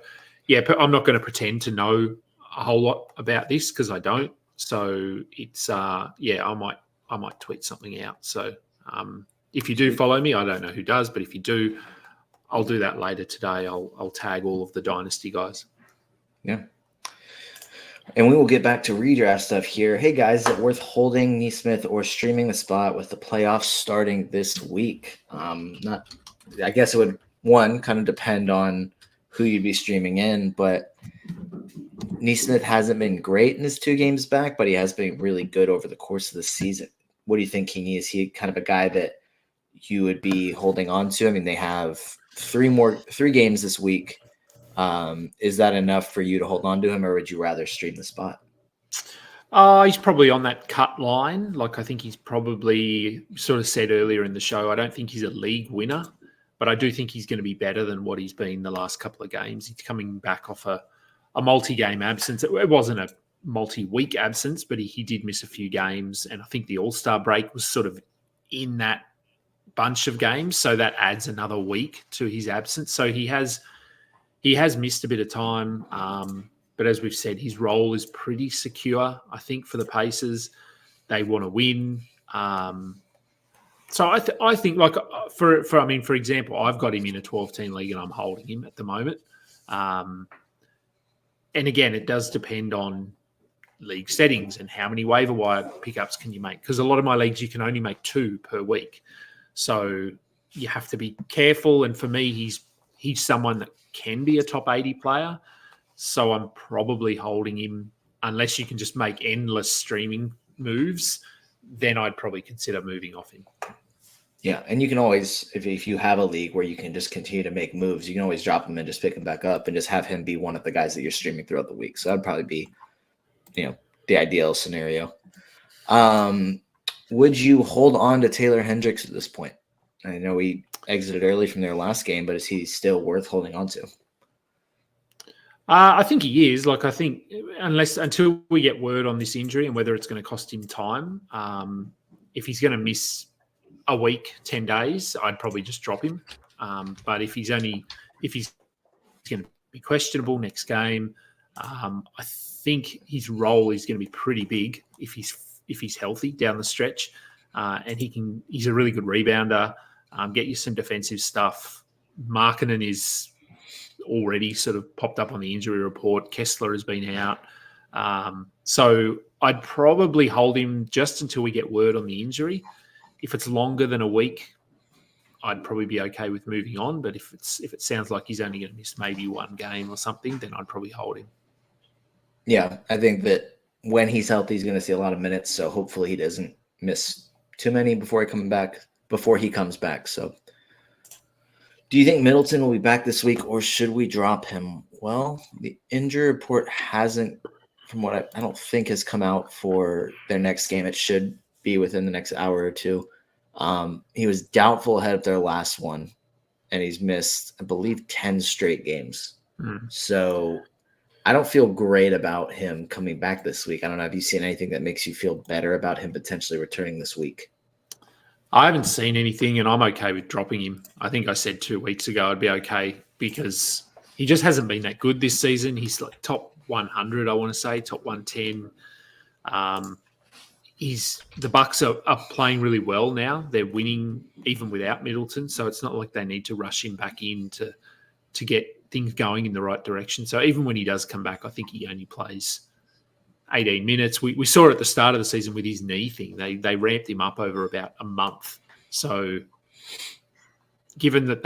yeah, I'm not going to pretend to know a whole lot about this because I don't. So it's I might tweet something out. So if you do follow me, I don't know who does, but if you do, I'll do that later today. I'll tag all of the Dynasty guys. Yeah. And we will get back to redraft stuff here. Hey, guys, is it worth holding Nesmith or streaming the spot with the playoffs starting this week? I guess it would, one, kind of depend on who you'd be streaming in, but Nesmith hasn't been great in his 2 games back, but he has been really good over the course of the season. What do you think, Keeney? Is he kind of a guy that you would be holding on to? I mean, they have 3 games this week. Is that enough for you to hold on to him, or would you rather stream the spot? He's probably on that cut line. Like, I think he's probably sort of said earlier in the show, I don't think he's a league winner, but I do think he's going to be better than what he's been the last couple of games. He's coming back off a multi-game absence. It wasn't a multi-week absence, but he did miss a few games. And I think the All-Star break was sort of in that bunch of games. So that adds another week to his absence. So he has missed a bit of time. But as we've said, his role is pretty secure, I think, for the Pacers. They want to win. So I think, like, for example, I've got him in a 12-team league and I'm holding him at the moment. And again, it does depend on league settings and how many waiver wire pickups can you make. Because a lot of my leagues, you can only make 2 per week. So you have to be careful. And for me, he's someone that can be a top 80 player. So I'm probably holding him unless you can just make endless streaming moves. Then I'd probably consider moving off him. Yeah, and you can always, if you have a league where you can just continue to make moves, you can always drop him and just pick him back up and just have him be one of the guys that you're streaming throughout the week. So that'd probably be, the ideal scenario. Would you hold on to Taylor Hendricks at this point? I know we exited early from their last game, but is he still worth holding on to? I think he is. I think until we get word on this injury and whether it's going to cost him time, if he's going to miss a week, 10 days, I'd probably just drop him. But if he's going to be questionable next game, I think his role is going to be pretty big if he's healthy down the stretch, and he's a really good rebounder. Get you some defensive stuff. Markkanen is already sort of popped up on the injury report. Kessler has been out. So I'd probably hold him just until we get word on the injury. If it's longer than a week, I'd probably be okay with moving on. But if it sounds like he's only going to miss maybe one game or something, then I'd probably hold him. Yeah, I think that when he's healthy, he's going to see a lot of minutes. So hopefully he doesn't miss too many before he comes back. So do you think Middleton will be back this week, or should we drop him? Well, the injury report hasn't, from what I don't think has come out for their next game. It should be within the next hour or two. He was doubtful ahead of their last one, and he's missed, I believe, 10 straight games. So I don't feel great about him coming back this week. I don't know. Have you seen anything that makes you feel better about him potentially returning this week? I haven't seen anything, and I'm okay with dropping him. I think I said 2 weeks ago I'd be okay because he just hasn't been that good this season. He's like top 100, I want to say, top 110. The Bucks are playing really well now. They're winning even without Middleton, so it's not like they need to rush him back in to get things going in the right direction. So even when he does come back, I think he only plays 18 minutes. We saw at the start of the season with his knee thing. They ramped him up over about a month. So given that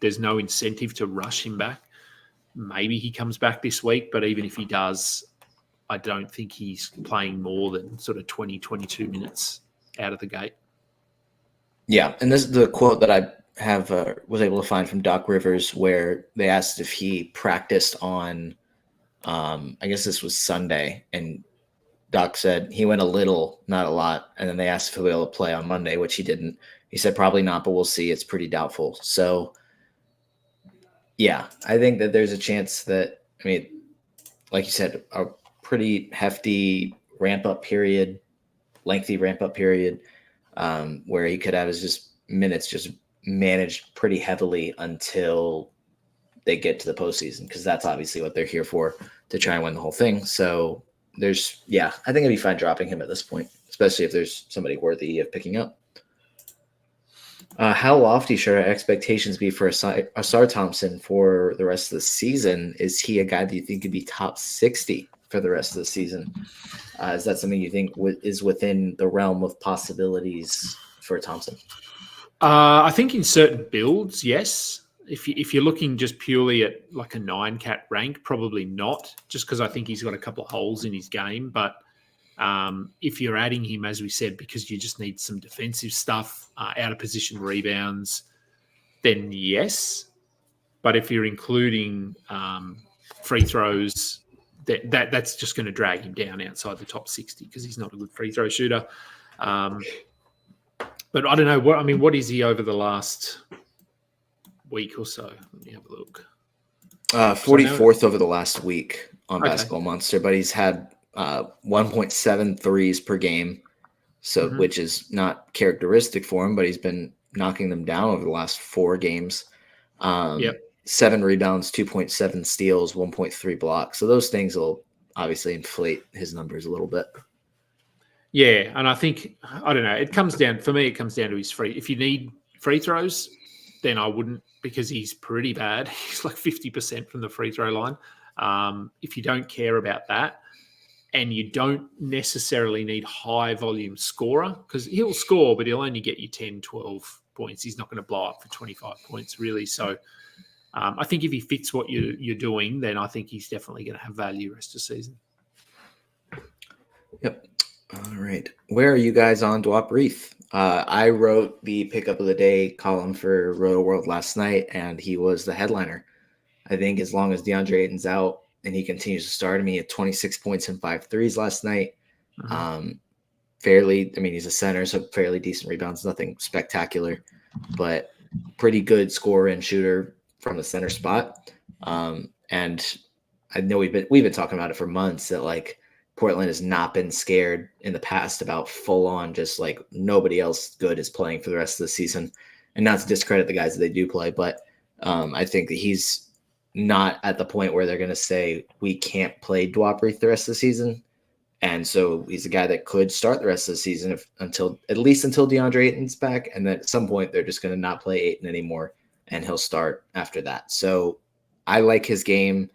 there's no incentive to rush him back, maybe he comes back this week. But even if he does, I don't think he's playing more than sort of 20, 22 minutes out of the gate. Yeah, and this is the quote that I was able to find from Doc Rivers, where they asked if he practiced on, I guess this was Sunday, and Doc said he went a little, not a lot, and then they asked if he'll be able to play on Monday, which he didn't. He said probably not, but we'll see. It's pretty doubtful. So, yeah, I think that there's a chance that, like you said, a pretty hefty ramp-up period, lengthy ramp-up period, where he could have his minutes just managed pretty heavily until they get to the postseason, because that's obviously what they're here for, to try and win the whole thing. So I think it'd be fine dropping him at this point, especially if there's somebody worthy of picking up. How lofty should our expectations be for Ausar Thompson for the rest of the season? Is he a guy that you think could be top 60 for the rest of the season? Is that something you think is within the realm of possibilities for Thompson? I think in certain builds, yes. If you're looking just purely at like a 9-cat rank, probably not, just because I think he's got a couple of holes in his game. But if you're adding him, as we said, because you just need some defensive stuff, out of position rebounds, then yes. But if you're including free throws, that's just going to drag him down outside the top 60 because he's not a good free throw shooter. But I don't know. What is he over the last week or so? Let me have a look. 44th over the last week on Basketball Monster, but he's had 1.7 threes per game, so which is not characteristic for him, but he's been knocking them down over the last 4 games. 7 rebounds, 2.7 steals, 1.3 blocks. So those things will obviously inflate his numbers a little bit. Yeah, and I think, I don't know, it comes down to his free. If you need free throws, then I wouldn't, because he's pretty bad. He's like 50% from the free throw line. If you don't care about that, and you don't necessarily need high volume scorer, because he'll score, but he'll only get you 10, 12 points. He's not going to blow up for 25 points, really. So I think if he fits what you're doing, then I think he's definitely going to have value rest of the season. Yep. All right. Where are you guys on Duop Reath? I wrote the pickup of the day column for Rotoworld last night, and he was the headliner. I think as long as DeAndre Ayton's out and he continues to start, he had 26 points and 5 threes last night. He's a center, so fairly decent rebounds, nothing spectacular, but pretty good scorer and shooter from the center spot. And I know we've been talking about it for months that like Portland has not been scared in the past about full on, just like nobody else good is playing for the rest of the season. And not to discredit the guys that they do play, but I think that he's not at the point where they're going to say we can't play Duop Reath the rest of the season. And so he's a guy that could start the rest of the season until DeAndre Ayton's back. And then at some point they're just going to not play Ayton anymore and he'll start after that. So I like his game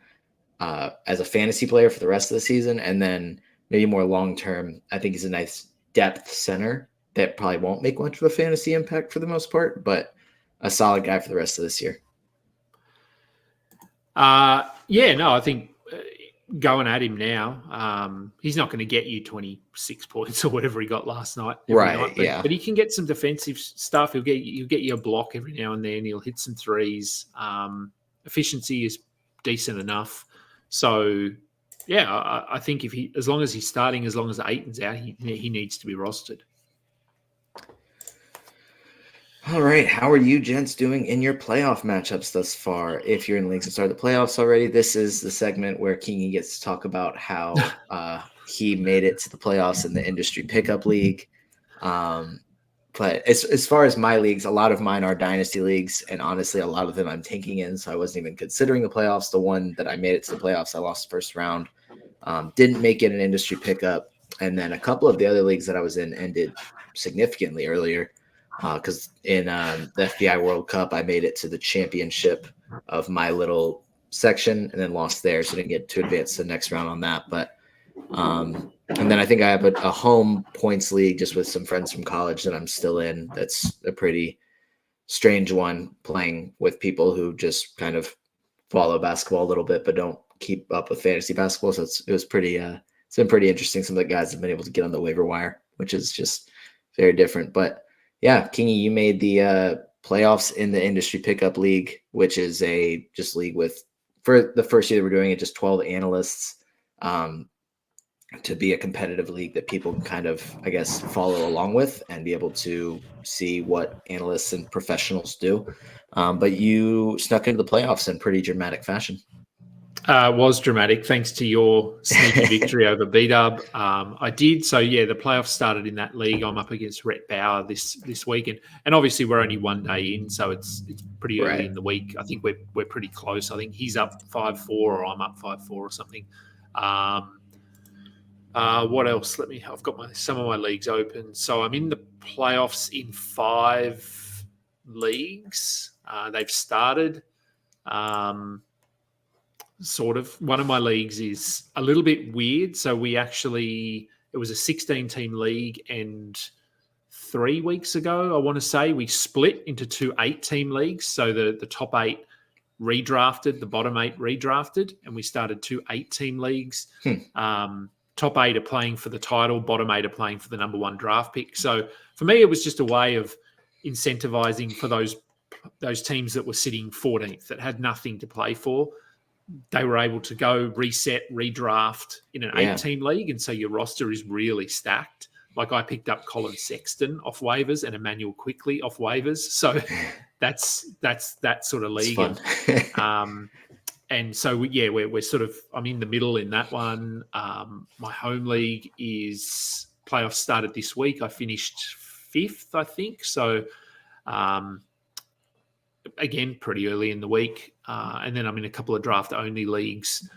as a fantasy player for the rest of the season. And then maybe more long-term, I think he's a nice depth center that probably won't make much of a fantasy impact for the most part, but a solid guy for the rest of this year. I think going at him now, he's not going to get you 26 points or whatever he got last night. Right, but he can get some defensive stuff. He'll get you a block every now and then. He'll hit some threes. Efficiency is decent enough. So, I think as long as he's starting, as long as Ayton's out, he needs to be rostered. All right. How are you gents doing in your playoff matchups thus far? If you're in leagues and started the playoffs already, this is the segment where Kingy gets to talk about how he made it to the playoffs in the industry pickup league. But as far as my leagues, a lot of mine are dynasty leagues, and honestly, a lot of them I'm tanking in, so I wasn't even considering the playoffs. The one that I made it to the playoffs, I lost the first round. Didn't make it an industry pickup, and then a couple of the other leagues that I was in ended significantly earlier because in the FBI World Cup, I made it to the championship of my little section and then lost there, so didn't get to advance to the next round on that. But and then I think I have a home points league just with some friends from college that I'm still in. That's a pretty strange one, playing with people who just kind of follow basketball a little bit, but don't keep up with fantasy basketball. So it's been pretty interesting. Some of the guys have been able to get on the waiver wire, which is just very different. But yeah, Kingy, you made the playoffs in the industry pickup league, which is a just league with, for the first year that we're doing it, just 12 analysts. To be a competitive league that people can kind of, I guess, follow along with and be able to see what analysts and professionals do. But you snuck into the playoffs in pretty dramatic fashion. Was dramatic thanks to your sneaky victory over B-Dub. I did. So, the playoffs started in that league. I'm up against Rhett Bauer this weekend. And obviously we're only one day in, so it's pretty early in the week. I think we're pretty close. I think he's up 5-4 or I'm up 5-4 or something. What else? I've got some of my leagues open. So I'm in the playoffs in 5 leagues. They've started. Sort of. One of my leagues is a little bit weird. So it was a 16-team league, and 3 weeks ago, I want to say, we split into 2 8-team leagues. So the top 8 redrafted, the bottom 8 redrafted, and we started 2 8-team leagues. Top 8 are playing for the title, bottom 8 are playing for the number 1 draft pick. So for me, it was just a way of incentivizing for those teams that were sitting 14th, that had nothing to play for. They were able to go reset, redraft in an 8-team league, and so your roster is really stacked. Like I picked up Colin Sexton off waivers and Emmanuel Quickley off waivers. So that's that sort of league. And so, we're sort of, I'm in the middle in that one. My home league is playoffs started this week. I finished 5th, I think. So, again, pretty early in the week. And then I'm in a couple of draft-only leagues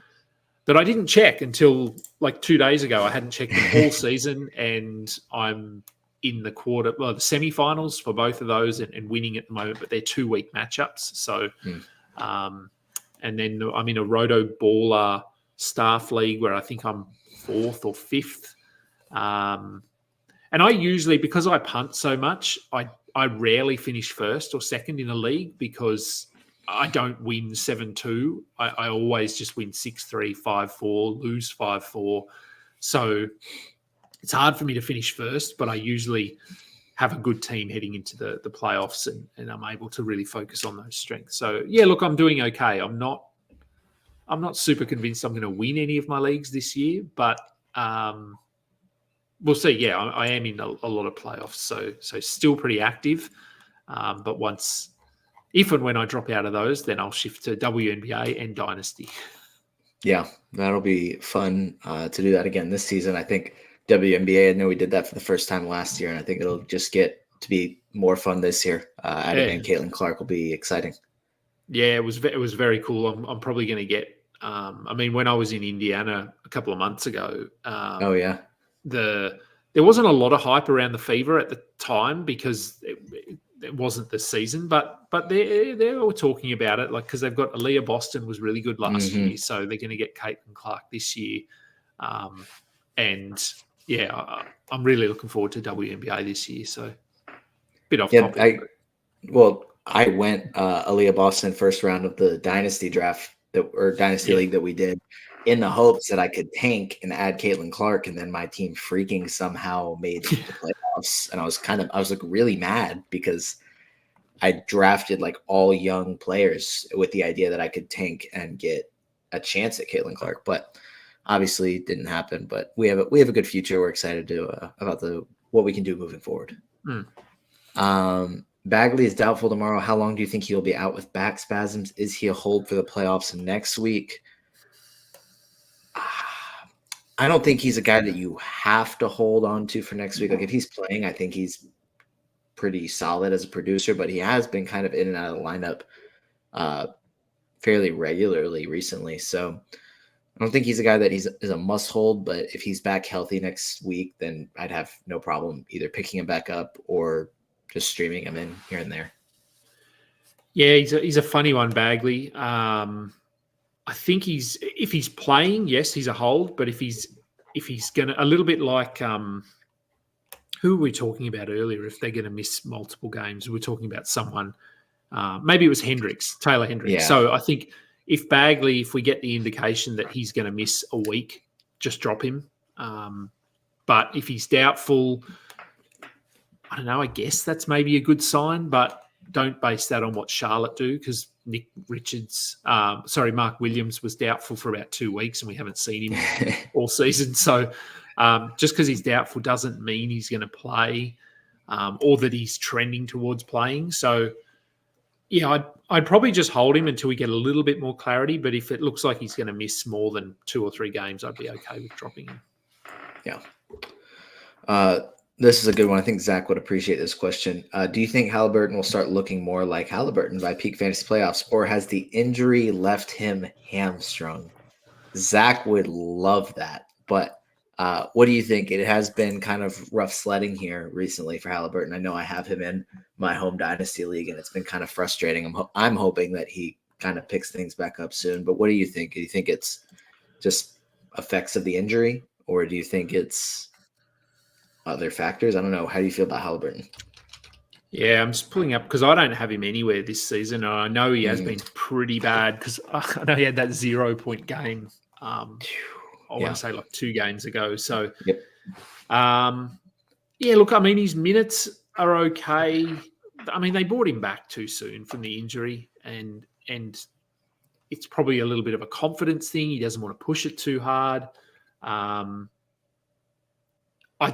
that I didn't check until like 2 days ago. I hadn't checked them all season, and I'm in the semifinals for both of those and winning at the moment, but they're 2-week matchups. So, and then I'm in a Roto Baller staff league where I think I'm 4th or 5th. And I usually, because I punt so much, I rarely finish first or second in a league because I don't win 7-2. I always just win 6-3, 5-4, lose 5-4. So it's hard for me to finish first, but I usually have a good team heading into the playoffs and I'm able to really focus on those strengths. So, yeah, look, I'm doing okay. I'm not super convinced I'm going to win any of my leagues this year, but we'll see. Yeah, I am in a lot of playoffs, so still pretty active. But if and when I drop out of those, then I'll shift to WNBA and Dynasty. Yeah, that'll be fun to do that again this season. I think WNBA, I know we did that for the first time last year, and I think it'll just get to be more fun this year. Adding in Caitlin Clark will be exciting. Yeah, it was very cool. I'm probably going to get. When I was in Indiana a couple of months ago. There wasn't a lot of hype around the Fever at the time because it wasn't the season, but they were talking about it, like because they've got Aaliyah Boston was really good last year, so they're going to get Caitlin Clark this year, and yeah, I'm really looking forward to WNBA this year. So bit off topic. I went Aaliyah Boston first round of the Dynasty draft Dynasty League that we did, in the hopes that I could tank and add Caitlin Clark, and then my team freaking somehow made the playoffs. And I was like really mad because I drafted like all young players with the idea that I could tank and get a chance at Caitlin Clark, but obviously it didn't happen. But we have a good future. We're excited about what we can do moving forward. Bagley is doubtful tomorrow. How long do you think he'll be out with back spasms? Is he a hold for the playoffs next week? I don't think he's a guy that you have to hold on to for next week. Like if he's playing, I think he's pretty solid as a producer, but he has been kind of in and out of the lineup fairly regularly recently. So I don't think he's a guy that is a must hold, but if he's back healthy next week, then I'd have no problem either picking him back up or just streaming him in here and there. Yeah, he's a funny one, Bagley. I think if he's playing, yes, he's a hold. But if he's gonna, a little bit like who were we talking about earlier? If they're gonna miss multiple games, we're talking about someone. Maybe it was Taylor Hendricks. Yeah. So I think if we get the indication that he's going to miss a week, just drop him. But if he's doubtful, I don't know. I guess that's maybe a good sign, but don't base that on what Charlotte do because Mark Williams was doubtful for about 2 weeks and we haven't seen him all season. So just because he's doubtful doesn't mean he's going to play or that he's trending towards playing. So, yeah, I'd probably just hold him until we get a little bit more clarity. But if it looks like he's going to miss more than 2 or 3 games, I'd be okay with dropping him. Yeah. This is a good one. I think Zach would appreciate this question. Do you think Haliburton will start looking more like Haliburton by peak fantasy playoffs, or has the injury left him hamstrung? Zach would love that. But what do you think? It has been kind of rough sledding here recently for Haliburton. I know I have him in my home Dynasty League, and it's been kind of frustrating. I'm hoping that he kind of picks things back up soon. But what do you think? Do you think it's just effects of the injury, or do you think it's other factors? I don't know. How do you feel about Haliburton? Yeah, I'm just pulling up because I don't have him anywhere this season. I know he has been pretty bad because I know he had that 0-point game. I want to say like 2 games ago. So, look, I mean, his minutes are okay. I mean, they brought him back too soon from the injury, and it's probably a little bit of a confidence thing. He doesn't want to push it too hard. I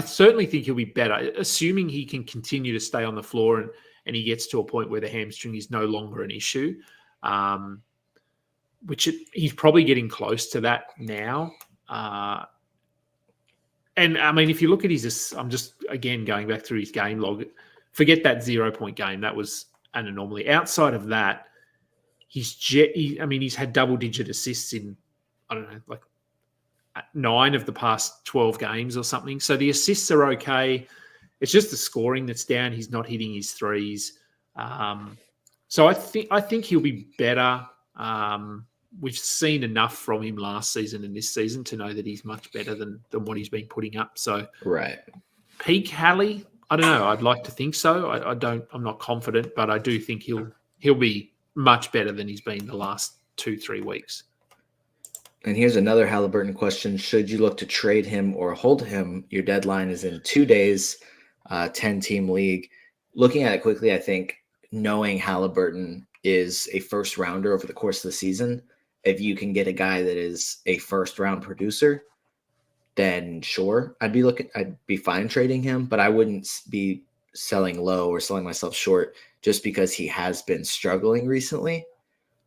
certainly think he'll be better, assuming he can continue to stay on the floor and he gets to a point where the hamstring is no longer an issue, he's probably getting close to that now. And I mean, if you look at I'm just, again, going back through his game log, forget that 0-point game. That was an anomaly. Outside of that, he's had double-digit assists in, I don't know, like 9 of the past 12 games or something. So the assists are okay. It's just the scoring that's down. He's not hitting his threes. So I think he'll be better. We've seen enough from him last season and this season to know that he's much better than what he's been putting up. So right. Peak Hallie, I don't know. I'd like to think so. I'm not confident, but I do think he'll be much better than he's been the last 2-3 weeks. And here's another Haliburton question. Should you look to trade him or hold him? Your deadline is in 2 days, 10-team league. Looking at it quickly, I think knowing Haliburton is a first rounder over the course of the season, if you can get a guy that is a first round producer, then sure, I'd be fine trading him, but I wouldn't be selling low or selling myself short just because he has been struggling recently.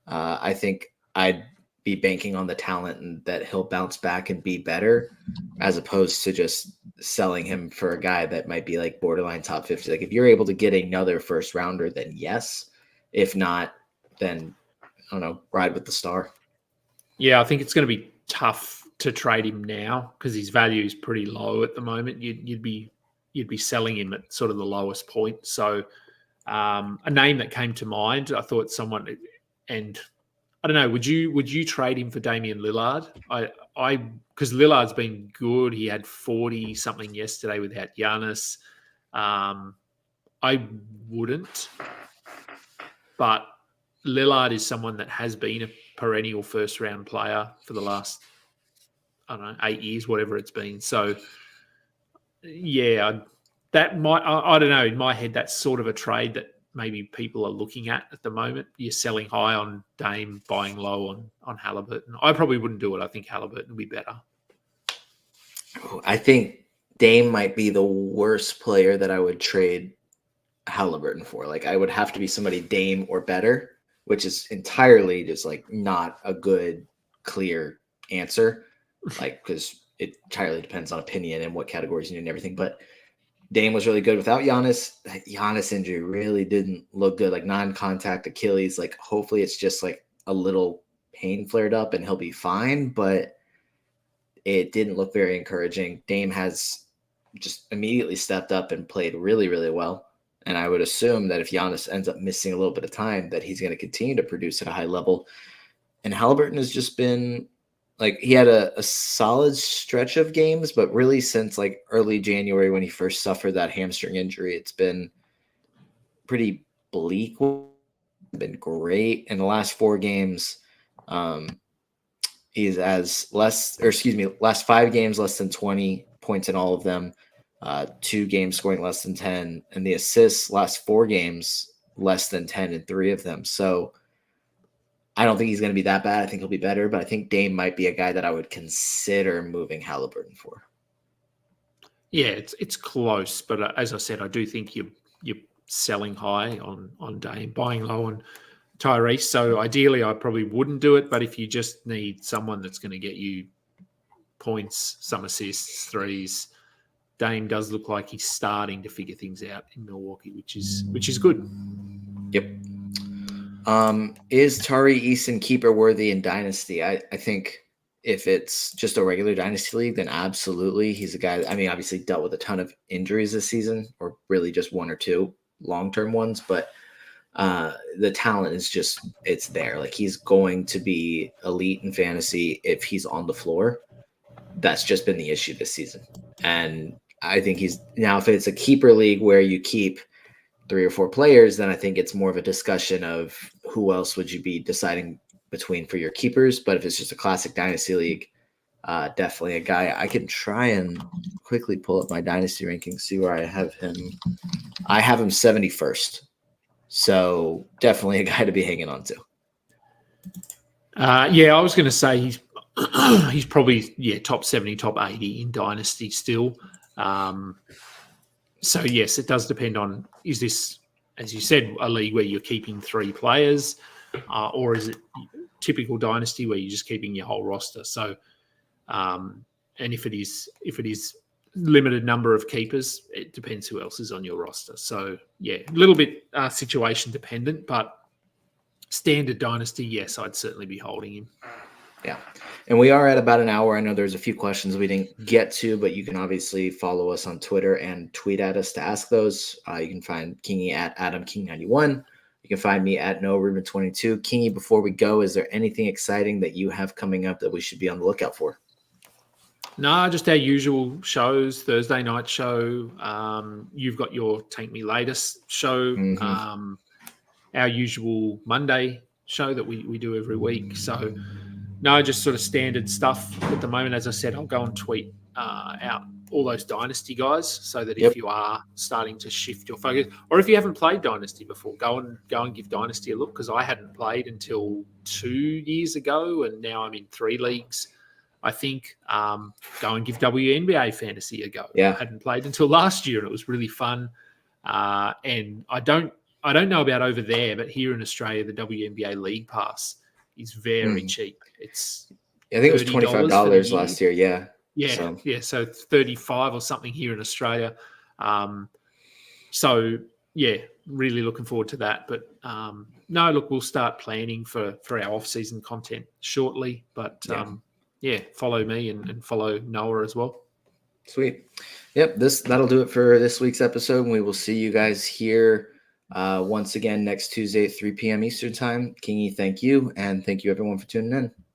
I think I'd be banking on the talent and that he'll bounce back and be better, as opposed to just selling him for a guy that might be like borderline top 50. Like if you're able to get another first rounder, then yes. If not, then I don't know, ride with the star. Yeah, I think it's going to be tough to trade him now because his value is pretty low at the moment. You'd be selling him at sort of the lowest point. So a name that came to mind, I thought someone, and I don't know, would you trade him for Damian Lillard? Because Lillard's been good. He had 40 something yesterday without Giannis. I wouldn't, but Lillard is someone that has been a perennial first round player for the last, I don't know, 8 years, whatever it's been. So, yeah, that might, I don't know, in my head, that's sort of a trade that maybe people are looking at the moment. You're selling high on Dame, buying low on Haliburton. I probably wouldn't do it. I think Haliburton would be better. I think Dame might be the worst player that I would trade Haliburton for. Like I would have to be somebody Dame or better, which is entirely just like not a good, clear answer. Like, because it entirely depends on opinion and what categories you need and everything. But Dame was really good without Giannis. That Giannis injury really didn't look good. Like non-contact Achilles. Like hopefully it's just like a little pain flared up and he'll be fine. But it didn't look very encouraging. Dame has just immediately stepped up and played really, really well. And I would assume that if Giannis ends up missing a little bit of time, that he's going to continue to produce at a high level. And Haliburton has just been like, he had a solid stretch of games, but really since like early January when he first suffered that hamstring injury, it's been pretty bleak. It's been great in the last 4 games. He's last 5 games, less than 20 points in all of them. 2 games scoring less than 10, and the assists last 4 games less than 10 in 3 of them. So I don't think he's going to be that bad. I think he'll be better, but I think Dame might be a guy that I would consider moving Haliburton for. Yeah, it's close, but as I said, I do think you're selling high on Dame, buying low on Tyrese. So ideally, I probably wouldn't do it, but if you just need someone that's going to get you points, some assists, threes, Dame does look like he's starting to figure things out in Milwaukee, which is good. Yep. Is Tari Eason keeper worthy in Dynasty? I think if it's just a regular Dynasty league, then absolutely. He's a guy, I mean, obviously dealt with a ton of injuries this season, or really just 1 or 2 long-term ones, but the talent is just, it's there. Like he's going to be elite in fantasy if he's on the floor. That's just been the issue this season. And I think he's now, if it's a keeper league where you keep 3 or 4 players, then I think it's more of a discussion of who else would you be deciding between for your keepers. But if it's just a classic Dynasty league, definitely a guy. I can try and quickly pull up my Dynasty rankings, see where I have him. I have him 71st. So definitely a guy to be hanging on to. Yeah, I was going to say he's probably top 70, top 80 in Dynasty still. So yes, it does depend on, is this, as you said, a league where you're keeping 3 players, or is it typical Dynasty where you're just keeping your whole roster? So, and if it is limited number of keepers, it depends who else is on your roster. So yeah, a little bit situation dependent, but standard Dynasty, yes, I'd certainly be holding him. Yeah. And we are at about an hour. I know there's a few questions we didn't get to, but you can obviously follow us on Twitter and tweet at us to ask those. You can find Kingy at AdamKing91. You can find me at NoRubin22. Kingy, before we go, is there anything exciting that you have coming up that we should be on the lookout for? No, just our usual shows. Thursday night show. You've got your Take Me Latest show. Mm-hmm. Our usual Monday show that we do every week. So, no, just sort of standard stuff at the moment. As I said, I'll go and tweet out all those Dynasty guys so that if you are starting to shift your focus, or if you haven't played Dynasty before, go and give Dynasty a look, because I hadn't played until 2 years ago, and now I'm in 3 leagues. I think go and give WNBA Fantasy a go. Yeah. I hadn't played until last year, and it was really fun. And I don't know about over there, but here in Australia, the WNBA League Pass is very cheap. It's I think it was $25 last year. Yeah. Yeah. So 35 or something here in Australia. So yeah, really looking forward to that. But no, look, we'll start planning for our off-season content shortly. But follow me and follow Noah as well. Sweet. Yep, that'll do it for this week's episode. We will see you guys here once again next Tuesday at 3 p.m. Eastern Time. Kingy, thank you, and thank you everyone for tuning in.